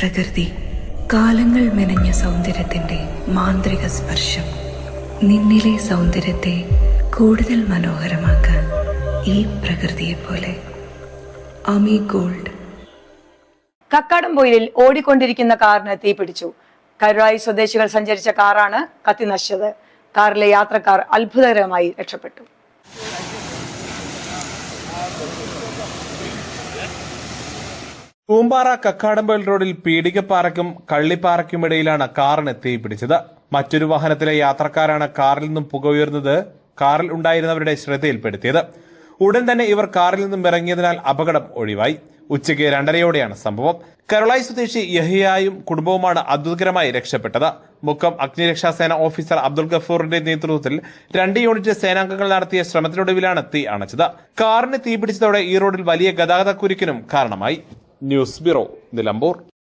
പ്രകൃതി, കാലങ്ങൾ മെനഞ്ഞ സൗന്ദര്യത്തിന്റെ മാന്ത്രിക സ്പർശം. നിന്നിലെ സൗന്ദര്യത്തെ കൂടുതൽ മനോഹരമാക്കാൻ ഈ പ്രകൃതിയെപ്പോലെ. അമി ഗോൾഡ്. കക്കാടംപൊയിലിൽ ഓടിക്കൊണ്ടിരിക്കുന്ന കാറിന് തീപിടിച്ചു. കരുളായി സ്വദേശികൾ സഞ്ചരിച്ച കാറാണ് കത്തിനശിച്ചത്. കാറിലെ യാത്രക്കാർ അത്ഭുതകരമായി രക്ഷപ്പെട്ടു. പൂമ്പാറ കക്കാടംപൊയിൽ റോഡിൽ പീടികപ്പാറയ്ക്കും കള്ളിപ്പാറയ്ക്കുമിടയിലാണ് കാറിന് തീപിടിച്ചത്. മറ്റൊരു വാഹനത്തിലെ യാത്രക്കാരാണ് കാറിൽ നിന്നും പുക ഉയർന്നത് കാറിൽ ഉണ്ടായിരുന്നവരുടെ ശ്രദ്ധയിൽപ്പെടുത്തിയത്. ഉടൻ തന്നെ ഇവർ കാറിൽ നിന്നും ഇറങ്ങിയതിനാൽ അപകടം ഒഴിവായി. ഉച്ചയ്ക്ക് 2:30യോടെയാണ് സംഭവം. കരുളായി സ്വദേശി യഹിയായും കുടുംബവുമാണ് അത്ഭുതകരമായി രക്ഷപ്പെട്ടത്. മുക്കം അഗ്നിരക്ഷാസേന ഓഫീസർ അബ്ദുൾ ഗഫൂറിന്റെ നേതൃത്വത്തിൽ 2 യൂണിറ്റ് സേനാംഗങ്ങൾ നടത്തിയ ശ്രമത്തിനൊടുവിലാണ് തീ അണച്ചത്. കാറിന് തീപിടിച്ചതോടെ ഈ റോഡിൽ വലിയ ഗതാഗതക്കുരുക്കിനും കാരണമായി. News bureau, Nilambur.